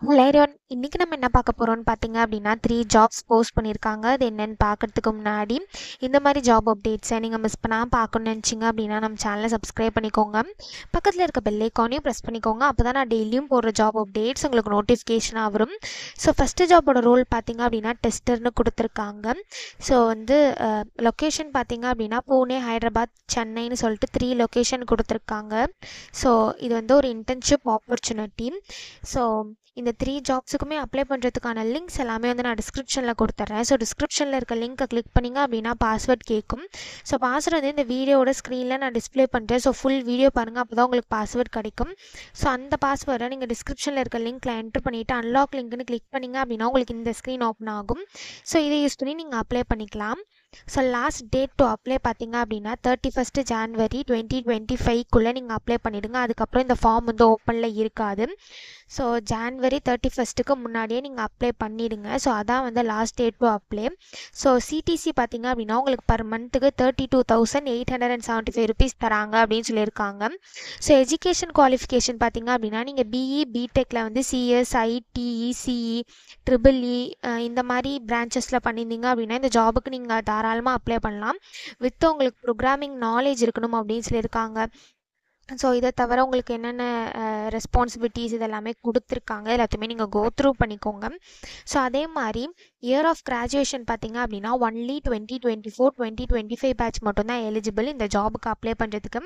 Hello everyone. இன்னைக்கு நம்ம என்ன பார்க்க போறோம்னு பார்த்தீங்க அப்படின்னா 3 ஜாப்ஸ் போஸ்ட் பண்ணியிருக்காங்க. அது என்னன்னு பார்க்கறதுக்கு முன்னாடி இந்த மாதிரி ஜாப் அப்டேட்ஸை நீங்கள் மிஸ் பண்ணாமல் பார்க்கணும்னு நினச்சிங்க அப்படின்னா நம்ம சேனலை சப்ஸ்கிரைப் பண்ணிக்கோங்க. பக்கத்தில் இருக்க பெல் ஐக்கானையும் ப்ரெஸ் பண்ணிக்கோங்க. அப்போ தான் நான் டெய்லியும் போடுற ஜாப் அப்டேட்ஸ் உங்களுக்கு நோட்டிஃபிகேஷனாக வரும். ஸோ ஃபஸ்ட்டு ஜாபோட ரோல் பார்த்தீங்க அப்படின்னா டெஸ்டர்னு கொடுத்துருக்காங்க. ஸோ லொக்கேஷன் பார்த்தீங்க அப்படின்னா பூனே, ஹைதராபாத், சென்னைன்னு சொல்லிட்டு 3 லொக்கேஷன் கொடுத்துருக்காங்க. ஸோ இது ஒரு இன்டர்ன்ஷிப் ஆப்பர்ச்சுனிட்டி. ஸோ இந்த 3 ஜாப்ஸுக்குமே அப்ளை பண்ணுறதுக்கான லிங்க்ஸ் எல்லாமே நான் டிஸ்கிரிப்ஷனில் கொடுத்துட்றேன். ஸோ டிஸ்கிரிப்ஷனில் இருக்க லிங்க்கை கிளிக் பண்ணிங்க அப்படின்னா பாஸ்வேர்ட் கேட்கும். ஸோ பாஸ்வேர்டு இந்த வீடியோட ஸ்க்ரீனில் நான் டிஸ்பிளே பண்ணுறேன். ஸோ ஃபுல் வீடியோ பாருங்கள், அப்போ தான் உங்களுக்கு பாஸ்வேர்ட் கிடைக்கும். ஸோ அந்த பாஸ்வேர்டை நீங்கள் டிஸ்கிரிப்ஷனில் இருக்க லிங்க்கில் என்ட்ரு பண்ணிவிட்டு அன்லாக் லிங்க்னு கிளிக் பண்ணிங்க அப்படின்னா உங்களுக்கு இந்த ஸ்க்ரீன் ஓப்பன் ஆகும். ஸோ இதை யூஸ் பண்ணி நீங்கள் அப்ளை பண்ணிக்கலாம். So last date to apply பார்த்தீங்க அப்படின்னா 31 ஜான்வரி 2025க்குள்ளே நீங்கள் அப்ளை பண்ணிவிடுங்க. அதுக்கப்புறம் இந்த ஃபார்ம் ஓப்பனில் இருக்காது. ஸோ ஜான்வரி 31க்கு முன்னாடியே நீங்கள் அப்ளை பண்ணிவிடுங்க. ஸோ அதான் last date to apply. So CTC பார்த்தீங்க அப்படின்னா உங்களுக்கு பர் மந்த்துக்கு 32,875 ருபீஸ் தராங்க அப்படின்னு சொல்லியிருக்காங்க. ஸோ எஜுகேஷன் குவாலிஃபிகேஷன் பார்த்தீங்க அப்படின்னா நீங்கள் பிஇ பிடெக்கில் சிஎஸ், ஐடி, இசிஇ, ட்ரிபிள்இ இந்த மாதிரி பிரான்ச்சஸில் பண்ணியிருந்தீங்க அப்படின்னா இந்த ஜாபுக்கு நீங்கள் தாராளமாக அப்ளை பண்ணலாம். வித் உங்களுக்கு ப்ரோக்ராமிங் நாலேஜ் இருக்கணும் அப்படின்னு சொல்லியிருக்காங்க. ஸோ இதை தவிர உங்களுக்கு என்னென்ன ரெஸ்பான்சிபிலிட்டிஸ் இதெல்லாமே கொடுத்துருக்காங்க, எல்லாத்தையுமே நீங்கள் கோ த்ரூ பண்ணிக்கோங்க. ஸோ அதே மாதிரி இயர் ஆஃப் கிராஜுவேஷன் பார்த்தீங்க அப்படின்னா ஒன்லி 2024-2025 பேட்ச் மட்டும்தான் எலிஜிபிள் இந்த ஜாபுக்கு அப்ளை பண்ணுறதுக்கு.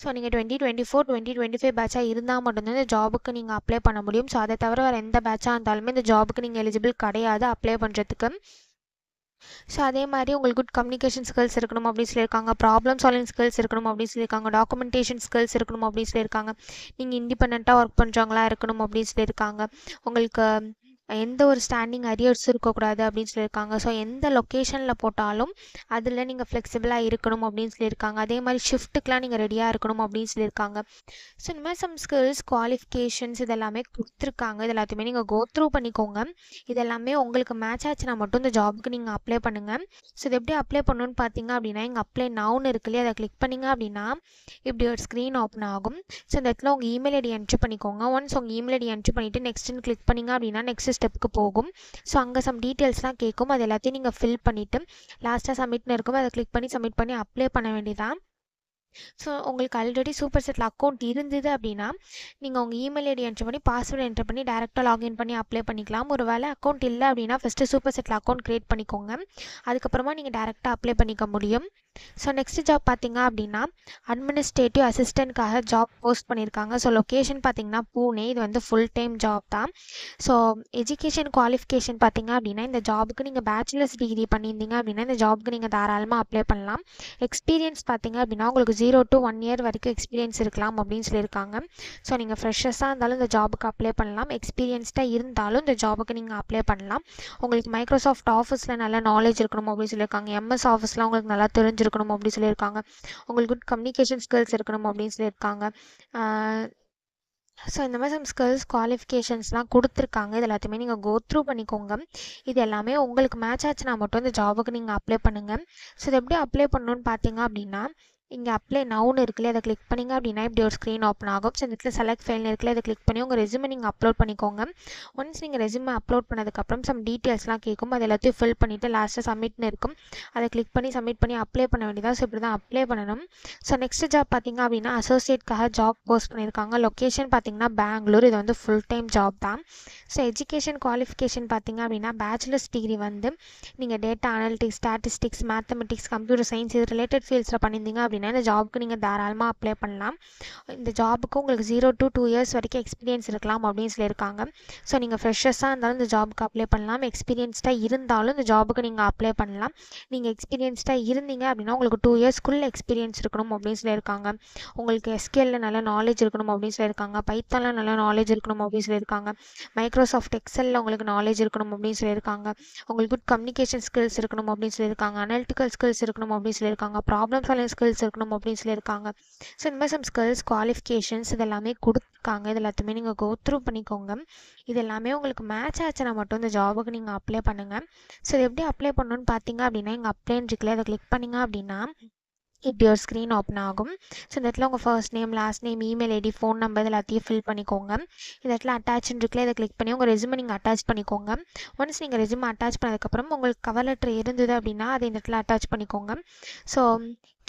ஸோ நீங்கள் 2024-2025 பேட்சாக இருந்தால் மட்டும்தான் இந்த ஜாபுக்கு நீங்கள் அப்ளை பண்ண முடியும். ஸோ அதை தவிர வேறு எந்த பேட்சாக இருந்தாலுமே இந்த ஜாபுக்கு நீங்கள் எலிஜிபிள் கிடையாது அப்ளை பண்ணுறதுக்கு. ஸோ அதே மாதிரி உங்களுக்கு குட் கம்யூனிகேஷன் ஸ்கில்ஸ் இருக்கணும் அப்படின்னு சொல்லியிருக்காங்க. ப்ராப்ளம் சால்விங் ஸ்கில்ஸ் இருக்கணும் அப்படின்னு சொல்லியிருக்காங்க. டாக்குமெண்டேஷன் ஸ்கில்ஸ் இருக்கணும் அப்படின்னு சொல்லியிருக்காங்க. நீங்கள் இண்டிபெண்ட்டாக ஒர்க் பண்ணுறவங்களா இருக்கணும் அப்படின்னு சொல்லியிருக்காங்க. உங்களுக்கு எந்த ஒரு ஸ்டாண்டிங் அரியர்ஸ் இருக்கக்கூடாது அப்படின்னு சொல்லியிருக்காங்க. ஸோ எந்த லொக்கேஷனில் போட்டாலும் அதில் நீங்கள் ஃப்ளெக்சிபிளாக இருக்கணும் அப்படின்னு சொல்லியிருக்காங்க. அதே மாதிரி ஷிஃப்ட்டுக்கெலாம் நீங்கள் ரெடியாக இருக்கணும் அப்படின்னு சொல்லியிருக்காங்க. ஸோ இந்த மாதிரி சம் ஸ்கில்ஸ் குவாலிஃபிகேஷன்ஸ் இதெல்லாமே கொடுத்துருக்காங்க. இது எல்லாத்தையுமே நீங்கள் கோ த்ரூ பண்ணிக்கோங்க. இதெல்லாமே உங்களுக்கு மேட்ச் ஆச்சுன்னா மட்டும் இந்த ஜாபுக்கு நீங்கள் அப்ளை பண்ணுங்கள். ஸோ இது எப்படி அப்ளை பண்ணணும்னு பார்த்தீங்க அப்படின்னா இங்கே அப்ளை நவுன்னு இருக்கு இல்லையா, அதை கிளிக் பண்ணிங்க அப்படின்னா இப்படி ஒரு ஸ்க்ரீன் ஓப்பன் ஆகும். ஸோ இந்த இடத்துல உங்கள் இமெயில் ஐடி என்ட்ரி பண்ணிக்கோங்க. ஒன்ஸ் உங்கள் இமெயில் ஐடி என்ட்ரி பண்ணிவிட்டு நெக்ஸ்ட்டுன்னு கிளிக் பண்ணிங்க அப்படின்னா நெக்ஸ்ட் ஸ்டெப்புக்கு போகும். ஸோ அங்கே சம் டீட்டெயில்ஸ்லாம் கேட்கும். அது எல்லாத்தையும் நீங்கள் ஃபில் பண்ணிவிட்டு லாஸ்ட்டாக சப்மிட்னு இருக்கும், அதை கிளிக் பண்ணி சப்மிட் பண்ணி அப்ளை பண்ண வேண்டியதான். ஸோ உங்களுக்கு ஆல்ரெடி சூப்பர் செட்டில் அக்கௌண்ட் இருந்தது அப்படின்னா நீங்கள் உங்கள் இமெயில் ஐடி என்ட்ரு பண்ணி பாஸ்வேர்டு என்ட்ரு பண்ணி டேரெக்டாக லாகின் பண்ணி அப்ளை பண்ணிக்கலாம். ஒரு வேளை அக்கௌண்ட் இல்லை அப்படின்னா first super settle account create பண்ணிக்கோங்க. அதுக்கப்புறமா நீங்கள் டேரெக்டாக அப்ளை பண்ணிக்க முடியும். ஸோ நெக்ஸ்ட் ஜாப் பார்த்தீங்க அப்படின்னா அட்மினிஸ்ட்ரேட்டிவ் அசிஸ்டண்ட்காக ஜாப் போஸ்ட் பண்ணியிருக்காங்க. ஸோ லொக்கேஷன் பார்த்தீங்கன்னா பூனே. இது ஃபுல் டைம் ஜாப் தான். ஸோ எஜுகேஷன் குவாலிஃபிகேஷன் பார்த்தீங்க அப்படின்னா இந்த ஜாபுக்கு நீங்கள் பேச்சுலர்ஸ் டிகிரி பண்ணியிருந்தீங்க அப்படின்னா இந்த ஜாபுக்கு நீங்கள் தாராளமாக அப்ளை பண்ணலாம். எக்ஸ்பீரியன்ஸ் பார்த்தீங்க அப்படின்னா உங்களுக்கு 0 to 1 year வரைக்கும் எக்ஸ்பீரியன்ஸ் இருக்கலாம் அப்படின்னு சொல்லியிருக்காங்க. ஸோ நீங்கள் ஃப்ரெஷர்ஸாக இருந்தாலும் இந்த ஜாபுக்கு அப்ளை பண்ணலாம். எக்ஸ்பீரியன்ஸ்டாக இருந்தாலும் இந்த ஜாபுக்கு நீங்கள் அப்ளை பண்ணலாம். உங்களுக்கு மைக்ரோசாஃப்ட் ஆஃபீஸில் நல்ல நாலேஜ் இருக்கணும் அப்படின்னு சொல்லியிருக்காங்க. எம்எஸ் ஆஃபீஸில் உங்களுக்கு நல்லா தெரிஞ்சிருக்கணும் அப்படின்னு சொல்லியிருக்காங்க. உங்களுக்கு குட் கம்யூனிகேஷன் ஸ்கில்ஸ் இருக்கணும் அப்படின்னு சொல்லியிருக்காங்க. ஸோ இந்த மாதிரி சம் ஸ்கில்ஸ் குவாலிஃபிகேஷன்ஸ்லாம் கொடுத்துருக்காங்க. இது எல்லாத்தையுமே நீங்கள் கோ த்ரூ பண்ணிக்கோங்க. இது எல்லாமே உங்களுக்கு மேட்ச் ஆச்சுன்னா மட்டும் இந்த ஜாபுக்கு நீங்கள் அப்ளை பண்ணுங்கள். ஸோ இது எப்படி அப்ளை பண்ணணும்னு பார்த்தீங்க அப்படின்னா இங்கே அப்ளை நவுன்னு இருக்குல்ல, அதை கிளிக் பண்ணிங்க அப்படின்னா இப்படி ஒரு ஸ்க்ரீன் ஓப்பன் ஆகும். ஸோ இந்த இடத்துல செலக்ட் ஃபைல்னு இருக்குல்ல, அதை கிளிக் பண்ணி உங்கள் ரெஸ்யூமை நீங்கள் அப்லோட் பண்ணிக்கோங்க. ஒன்ஸ் நீங்கள் ரெஸ்யூமை அப்லோட் பண்ணதுக்கப்புறம் சம் டீட்டெயில்ஸ்லாம் கேட்கும். அது எல்லாத்தையும் ஃபில் பண்ணிவிட்டு லாஸ்ட்டாக சப்மிட்னு இருக்கும், அதை கிளிக் பண்ணி சப்மிட் பண்ணி அப்ளை பண்ண வேண்டியதாக. ஸோ இப்படி தான் அப்ளை பண்ணணும். ஸோ நெக்ஸ்ட் ஜாப் பார்த்தீங்க அப்படின்னா அசோசியேட்காக ஜாப் போஸ்ட் பண்ணியிருக்காங்க. லொக்கேஷன் பார்த்தீங்கன்னா பெங்களூர். இது ஃபுல் டைம் ஜாப் தான். ஸோ எஜுகேஷன் குவாலிஃபிகேஷன் பார்த்தீங்க அப்படின்னா பேச்சுலர்ஸ் டிகிரி நீங்கள் data analytics, statistics, mathematics, computer science இது ரிலேட்டட் ஃபீல்ட்ஸில் பண்ணியிருந்தீங்க அப்படின்னா இந்த ஜாபுக்கு நீங்கள் தாராளமாக அப்ளை பண்ணலாம். இந்த ஜாபுக்கு உங்களுக்கு 0 to 2 years வரைக்கும் எக்ஸ்பீரியன்ஸ் இருக்கலாம் அப்படின்னு சொல்லியிருக்காங்க. ஸோ நீங்கள் ஃப்ரெஷர்ஸாக இருந்தாலும் இந்த ஜாபுக்கு அப்ளை பண்ணலாம். எக்ஸ்பீரியன்ஸ்டாக இருந்தாலும் இந்த ஜாபுக்கு நீங்கள் அப்ளை பண்ணலாம். நீங்கள் எக்ஸ்பீரியன்ஸ்டாக இருந்தீங்க அப்படின்னா உங்களுக்கு 2 yearsக்குள்ளே எக்ஸ்பீரியன்ஸ் இருக்கணும் அப்படின்னு சொல்லியிருக்காங்க. உங்களுக்கு எஸ்கியூஎல்ல நல்ல நாலேஜ் இருக்கணும் அப்படின்னு சொல்லியிருக்காங்க. பைத்தானில் நல்ல நாலேஜ் இருக்கணும் அப்படின்னு சொல்லியிருக்காங்க. மைக்ரோசாஃப்ட் எக்ஸலில் உங்களுக்கு நாலேஜ் இருக்கணும் அப்படின்னு சொல்லியிருக்காங்க. உங்களுக்கு குட் கம்யூனிகேஷன் ஸ்கில்ஸ் இருக்கணும் அப்படின்னு சொல்லியிருக்காங்க. அனாலிட்டிக்கல் ஸ்கில்ஸ் இருக்கணும் அப்படின்னு சொல்லியிருக்காங்க. ப்ராப்ளம் சால்விங் ஸ்கில்ஸ் இருக்கணும் அப்படின்னு சொல்லியிருக்காங்க. ஸோ இந்த மாதிரி சம் ஸ்கில்ஸ் குவாலிஃபிகேஷன்ஸ் இதெல்லாமே கொடுத்துருக்காங்க. இது எல்லாத்தையுமே நீங்கள் கோ த்ரூ பண்ணிக்கோங்க. இது எல்லாமே உங்களுக்கு மேட்ச் ஆச்சுன்னா மட்டும் இந்த ஜாபுக்கு நீங்கள் அப்ளை பண்ணுங்கள். ஸோ இது எப்படி அப்ளை பண்ணணும்னு பார்த்தீங்க அப்படின்னா இங்கே அப்ளைன்னு இருக்குல்ல, அதை கிளிக் பண்ணிங்க அப்படின்னா இப்படி ஒரு ஸ்க்ரீன் ஓப்பன் ஆகும். ஸோ இந்த இடத்துல உங்கள் first name, last name, email ID, phone number எல்லாத்தையும் ஃபில் பண்ணிக்கோங்க. இந்த இடத்துல அட்டாச்னு இருக்குல்ல, இதை கிளிக் பண்ணி உங்கள் ரெஸ்யூமை நீங்கள் அட்டாச் பண்ணிக்கோங்க. ஒன்ஸ் நீங்கள் ரெஸ்யூமை அட்டாச் பண்ணதுக்கப்புறம் உங்களுக்கு கவர் லெட்டர் இருந்தது அப்படின்னா அதை இந்த இடத்துல அட்டாச் பண்ணிக்கோங்க. ஸோ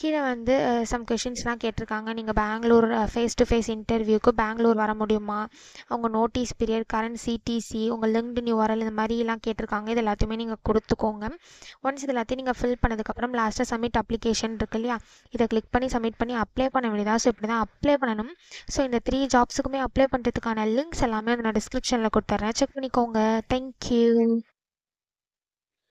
கீழே வந்து சம் கொஷின்ஸ்லாம் கேட்டிருக்காங்க. நீங்கள் பெங்களூர் ஃபேஸ் டு ஃபேஸ் இன்டர்வியூக்கு பெங்களூர் வர முடியுமா, அவங்க நோட்டீஸ் பீரியட், கரண்ட் சிடிசி, உங்கள் லிங்க்டின் யூஆர்எல், இந்த மாதிரிலாம் கேட்டிருக்காங்க. இது எல்லாத்தையுமே நீங்கள் கொடுத்துக்கோங்க. ஒன்ஸ் இது எல்லாத்தையும் நீங்கள் ஃபில் பண்ணதுக்கப்புறம் லாஸ்ட்டாக சப்மிட் அப்ளிகேஷன் இருக்கு இல்லையா, இதை கிளிக் பண்ணி சப்மிட் பண்ணி அப்ளை பண்ண வேண்டியதா. ஸோ இப்படி தான் அப்ளை பண்ணணும். ஸோ இந்த 3 ஜாப்ஸுக்குமே அப்ளை பண்ணுறதுக்கான லிங்க்ஸ் எல்லாமே வந்து நான் டிஸ்கிரிப்ஷனில் கொடுத்துட்றேன், செக் பண்ணிக்கோங்க. தேங்க்யூ.